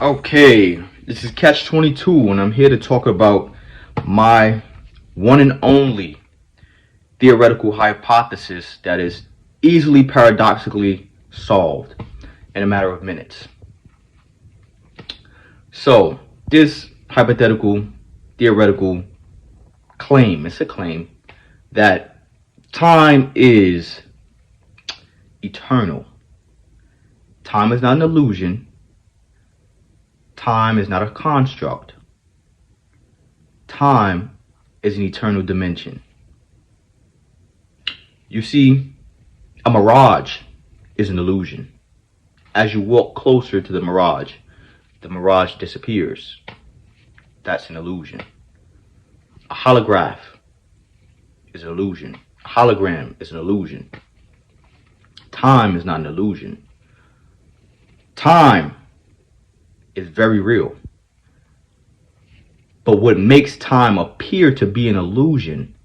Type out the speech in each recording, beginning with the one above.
Okay, this is Catch 22, and I'm here to talk about my one and only theoretical hypothesis that is easily paradoxically solved in a matter of minutes. So, this hypothetical theoretical claim, it's a claim that time is eternal. Time is not an illusion. Time is not a construct. Time is an eternal dimension. You see, a mirage is an illusion. As you walk closer to the mirage disappears. That's an illusion. A holograph is an illusion. A hologram is an illusion. Time is not an illusion. Time is very real. But what makes time appear to be an illusion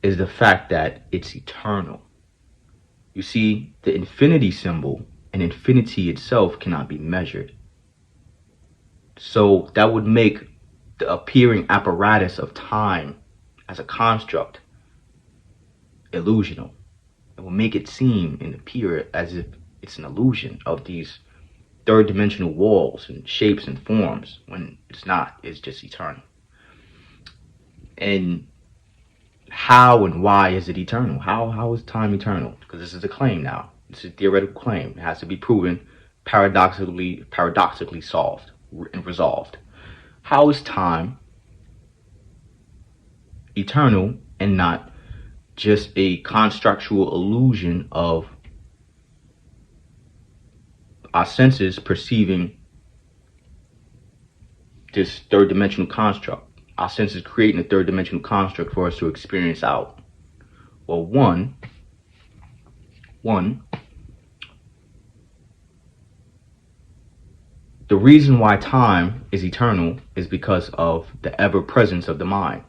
is the fact that it's eternal. You see, the infinity symbol and infinity itself cannot be measured. So that would make the appearing apparatus of time as a construct illusional. It will make it seem and appear as if it's an illusion of these third dimensional walls and shapes and forms, when it's not. It's just eternal. And how and why is it eternal? How is time eternal? Because this is a claim now. It's a theoretical claim. It has to be proven paradoxically solved and resolved. How is time eternal and not just a constructual illusion of our senses perceiving this third dimensional construct? Our senses creating a third dimensional construct for us to experience out. Well, one, the reason why time is eternal is because of the ever presence of the mind.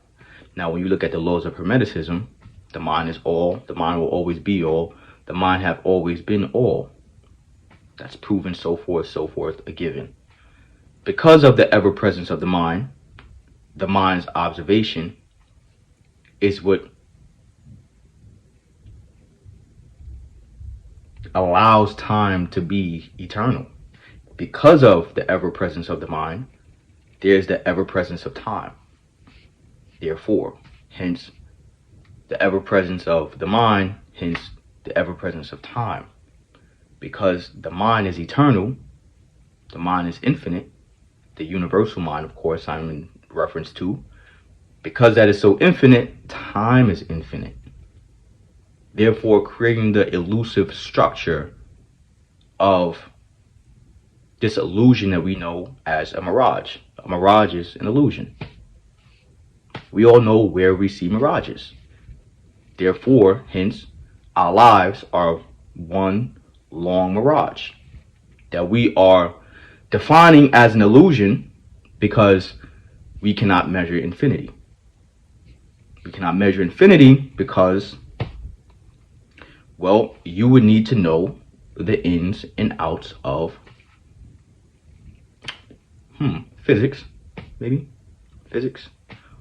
Now, when you look at the laws of Hermeticism, the mind is all, the mind will always be all, the mind have always been all. That's proven, so forth, a given. Because of the ever presence of the mind's observation is what allows time to be eternal. Because of the ever presence of the mind, there's the ever presence of time. Therefore, hence the ever presence of the mind, hence the ever presence of time. Because the mind is eternal, the mind is infinite, the universal mind, of course, I'm in reference to. Because that is so infinite, time is infinite. Therefore, creating the elusive structure of this illusion that we know as a mirage. A mirage is an illusion. We all know where we see mirages. Therefore, hence, our lives are one long mirage that we are defining as an illusion because we cannot measure infinity. We cannot measure infinity because, well, you would need to know the ins and outs of physics, maybe physics,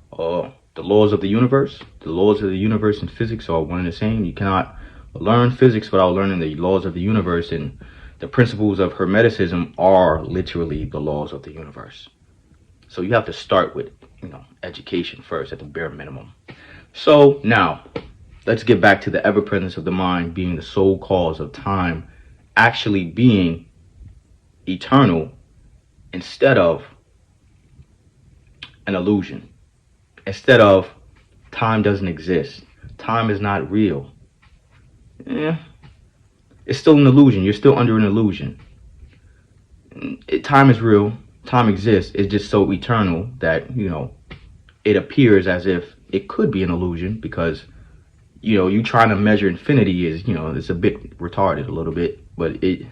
or the laws of the universe. The laws of the universe and physics are one and the same. You cannot learn physics without learning the laws of the universe, and the principles of Hermeticism are literally the laws of the universe. So you have to start with, education first at the bare minimum. So now, let's get back to the ever presence of the mind being the sole cause of time actually being eternal instead of an illusion. Instead of time doesn't exist. Time is not real. It's still an illusion. You're still under an illusion. Time is real. Time exists. It's just so eternal that, it appears as if it could be an illusion because, you trying to measure infinity is, it's a bit retarded a little bit, but you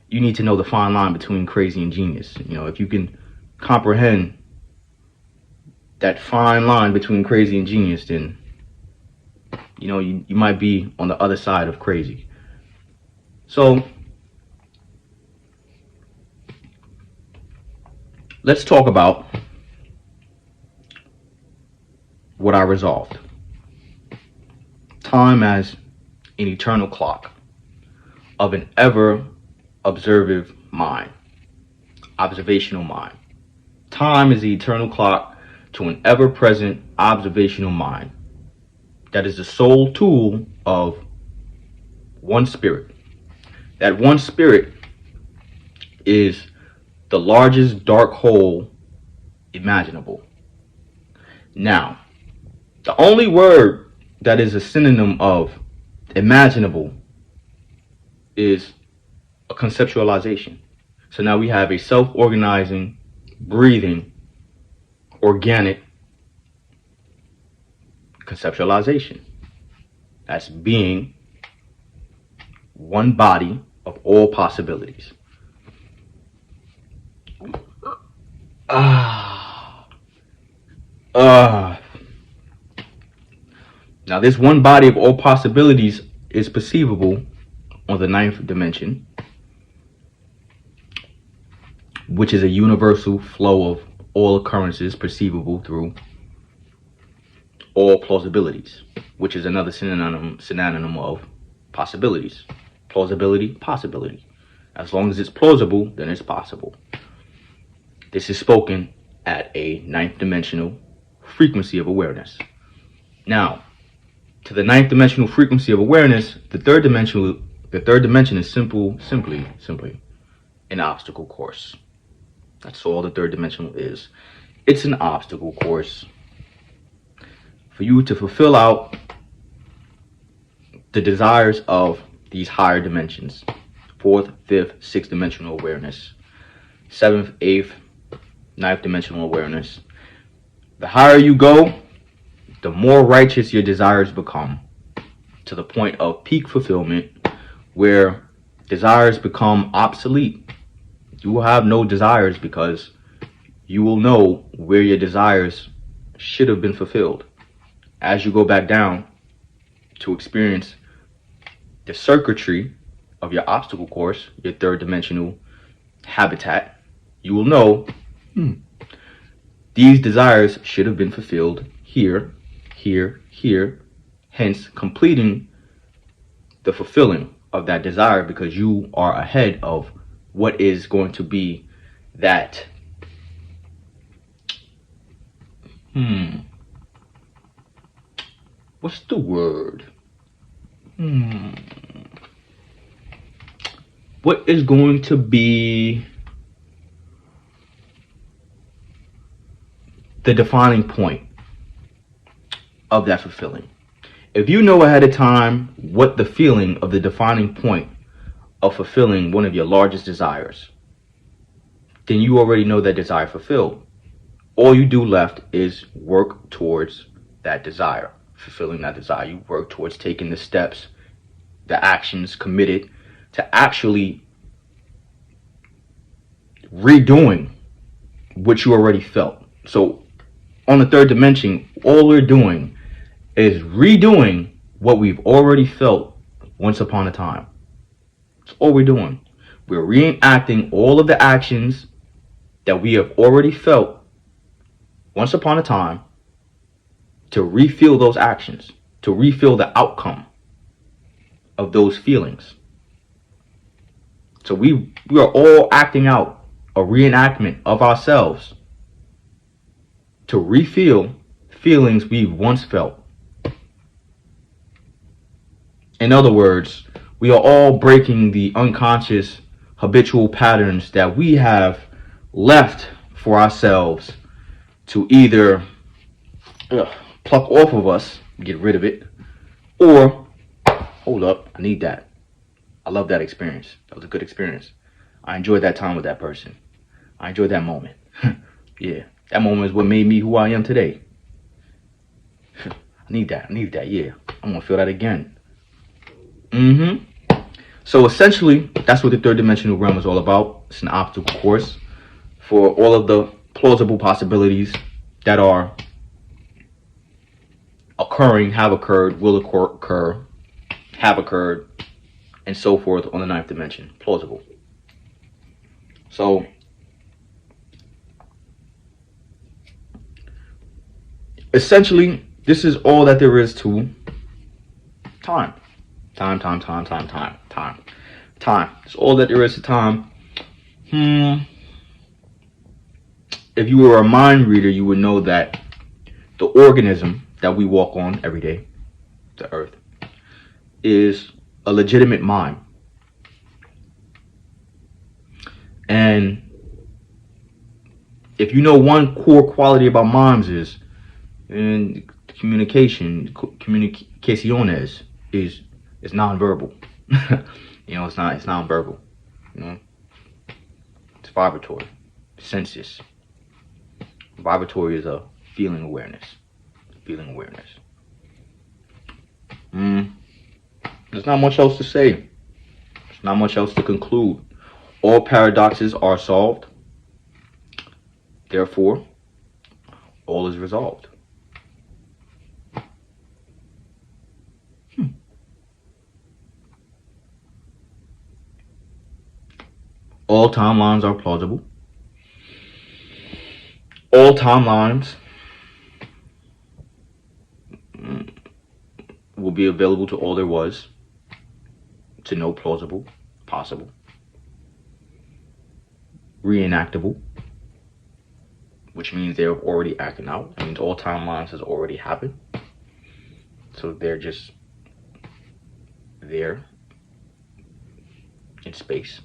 need to know the fine line between crazy and genius. If you can comprehend that fine line between crazy and genius, then, you might be on the other side of crazy. So let's talk about what I resolved. Time as an eternal clock of an ever observant mind, observational mind. Time is the eternal clock to an ever-present observational mind. That is the sole tool of one spirit. That one spirit is the largest dark hole imaginable. Now, the only word that is a synonym of imaginable is a conceptualization. So now we have a self-organizing, breathing, organic conceptualization. That's being one body of all possibilities. Now this one body of all possibilities is perceivable on the ninth dimension, which is a universal flow of all occurrences perceivable through all plausibilities, which is another synonym of possibilities. Plausibility, possibility. As long as it's plausible, then it's possible. This is spoken at a ninth dimensional frequency of awareness. Now, to the ninth dimensional frequency of awareness, the third dimension is simply an obstacle course. That's all the third dimensional is. It's an obstacle course for you to fulfill out the desires of these higher dimensions. Fourth, fifth, sixth dimensional awareness. Seventh, eighth, ninth dimensional awareness. The higher you go, the more righteous your desires become, to the point of peak fulfillment, where desires become obsolete. You will have no desires because you will know where your desires should have been fulfilled. As you go back down to experience the circuitry of your obstacle course, your third dimensional habitat, you will know these desires should have been fulfilled here, here, hence completing the fulfilling of that desire, because you are ahead of what is going to be that what's the word? What is going to be the defining point of that fulfilling? If you know ahead of time what the feeling of the defining point of fulfilling one of your largest desires, then you already know that desire fulfilled. All you do left is work towards that desire, fulfilling that desire. You work towards taking the steps, the actions committed to actually redoing what you already felt. So on the third dimension, all we're doing is redoing what we've already felt once upon a time. That's all we're doing. We're reenacting all of the actions that we have already felt once upon a time, to refeel those actions, to refeel the outcome of those feelings. So we are all acting out a reenactment of ourselves to refeel feelings we've once felt. In other words, we are all breaking the unconscious habitual patterns that we have left for ourselves to either pluck off of us, get rid of it, or hold up, I need that. I love that experience. That was a good experience. I enjoyed that time with that person. I enjoyed that moment. Yeah, that moment is what made me who I am today. I need that, yeah. I'm gonna feel that again. So essentially, that's what the third dimensional realm is all about. It's an obstacle course for all of the plausible possibilities that are occurring, have occurred, will occur, have occurred, and so forth on the ninth dimension. Plausible. So essentially, this is all that there is to time. Time. It's all that there is to time. If you were a mind reader, you would know that the organism that we walk on every day, the earth, is a legitimate mind. And if you know one core quality about minds is communicaciones is nonverbal. It's nonverbal. It's vibratory. Senses. Vibratory is a feeling awareness. There's not much else to say. There's not much else to conclude. All paradoxes are solved. Therefore, all is resolved. All timelines are plausible. All timelines will be available to all there was to know plausible, possible, reenactable, which means they're already acting out. It means all timelines has already happened. So they're just there in space,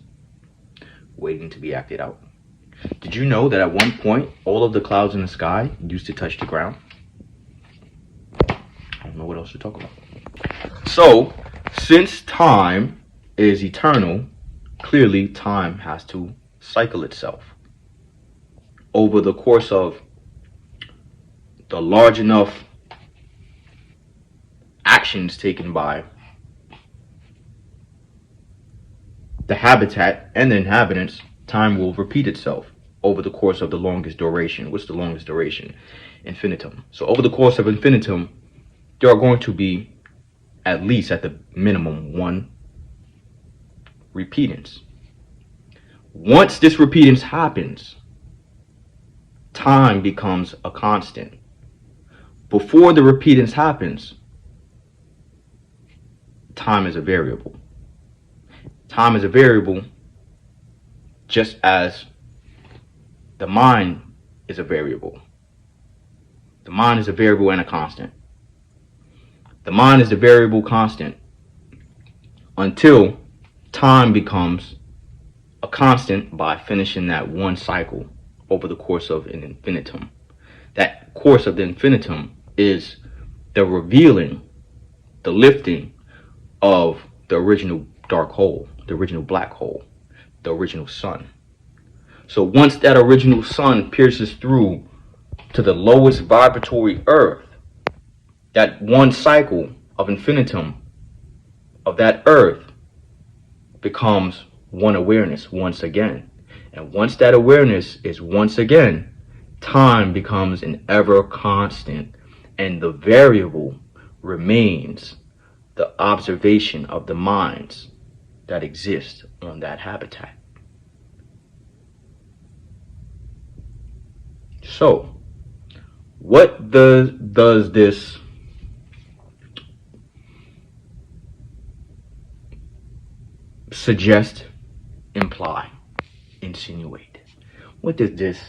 waiting to be acted out. Did you know that at one point, all of the clouds in the sky used to touch the ground? I don't know what else to talk about. So, since time is eternal, clearly time has to cycle itself. Over the course of the large enough actions taken by the habitat and the inhabitants, time will repeat itself over the course of the longest duration. What's the longest duration? Infinitum. So over the course of infinitum, there are going to be at least at the minimum one repeatance. Once this repeatance happens, time becomes a constant. Before the repeatance happens, time is a variable. Time is a variable just as the mind is a variable. The mind is a variable and a constant. The mind is the variable constant until time becomes a constant by finishing that one cycle over the course of an infinitum. That course of the infinitum is the revealing, the lifting of the original dark hole, the original black hole, the original sun. So once that original sun pierces through to the lowest vibratory earth, that one cycle of infinitum of that earth becomes one awareness once again. And once that awareness is once again, time becomes an ever constant, and the variable remains the observation of the minds that exist on that habitat. So, what does this suggest, imply, insinuate? What does this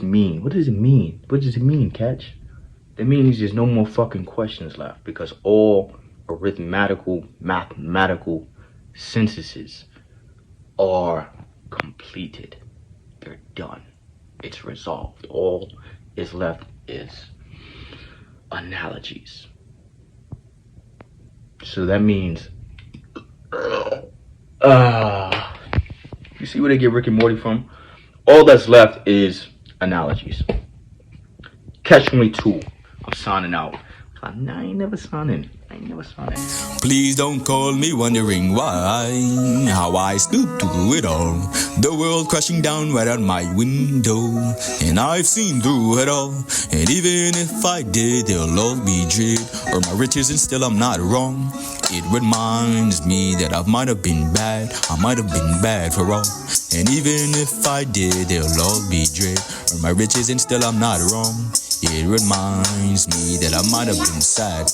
mean? What does it mean? What does it mean, Catch? That means there's no more fucking questions left, because all arithmetical, mathematical syntheses are completed. They're done. It's resolved. All is left is analogies. So that means you see where they get Rick and Morty from? All that's left is analogies. Catch 22. I'm signing out. I ain't never signing. Please don't call me wondering why, how I stood through it all. The world crashing down right out my window, and I've seen through it all. And even if I did, they'll all be dread, or my riches, and still I'm not wrong. It reminds me that I might have been bad, I might have been bad for all. And even if I did, they'll all be dread, or my riches, and still I'm not wrong. It reminds me that I might have been sad.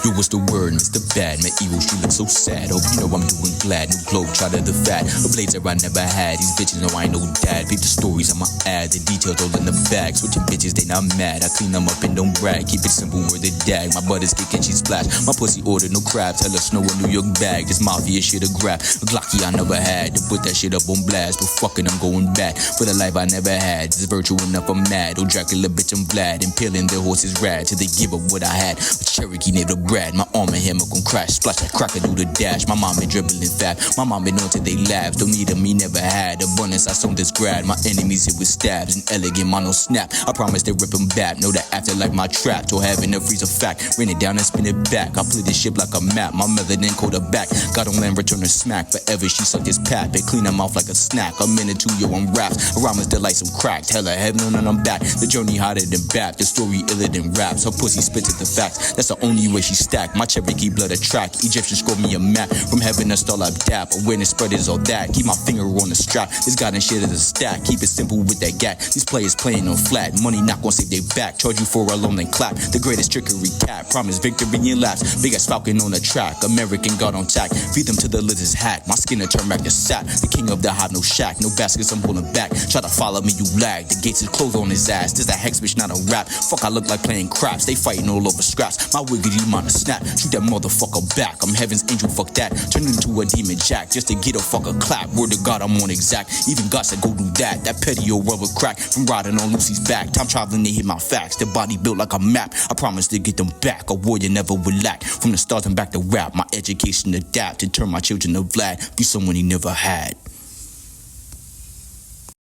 Yo, what's the word, Mr. Bad? My egos, you look so sad. Hope you know I'm doing glad. New globe, try to the fat. A blazer I never had. These bitches know I ain't no dad. Peep the stories I'ma add. The details all in the bag. Switching bitches, they not mad. I clean them up and don't brag. Keep it simple where they dag. My butt is kick and she splash. My pussy order no crab. Tell her snow a New York bag. This mafia shit a grab. A Glocky I never had. To put that shit up on blast. But fucking I'm going back. For the life I never had. This virtual enough I'm mad. Oh Dracula bitch I'm Vlad. Impaling their horses rad. Till they give up what I had. A Cherokee named a Brad. My arm and hammer gon' crash. Splash that cracker do the dash. My mom been dribbling fast. My mom been on till they laugh. Don't need 'em, me never had. Abundance I sown this grad. My enemies hit with stabs. An elegant mono snap. I promise they rip 'em back. Know that after like my trap. Or having a freezer fact. Rain it down and spin it back. I play this shit like a map. My melanin code her back. Got on land return her smack. Forever she sucked this pap. It clean her mouth like a snack. A minute to yo I'm raps. Rhymes delight some cracked. Hella heaven and I'm back. The journey hotter than bap. The story iller than raps. Her pussy spits at the facts. That's the only way she stack. My Cherokee blood a track. Egyptian score me a map. From heaven to star like dap. Awareness spread is all that. Keep my finger on the strap. This goddamn shit is a stack. Keep it simple with that gat. These players playing on flat. Money not gon' save their back. Charge you for a loan and clap. The greatest trickery cap. Promise victory in laps. Big ass falcon on the track. American God on tack. Feed them to the lizard's hat. My skin to turn back to sap. The king of the hive, no shack. No baskets, I'm pulling back. Try to follow me, you lag. The gates is closed on his ass. This a hex bitch, not a rap. Fuck, I look like playing craps. They fighting all over scraps. My wiggity mind a snap. Shoot that motherfucker back. I'm heaven's angel, fuck that. Turn into a demon jack. Just to get a fucker clap. Word to God, I'm on exact. Even God said go do that. That petty old rubber crack. From riding on Lucy's back. Time traveling, they hit my facts. The body built like a map. I promise to get them back. A warrior never will lack. From the start and back to rap. My education adapt and turn my children to Vlad. Be someone he never had.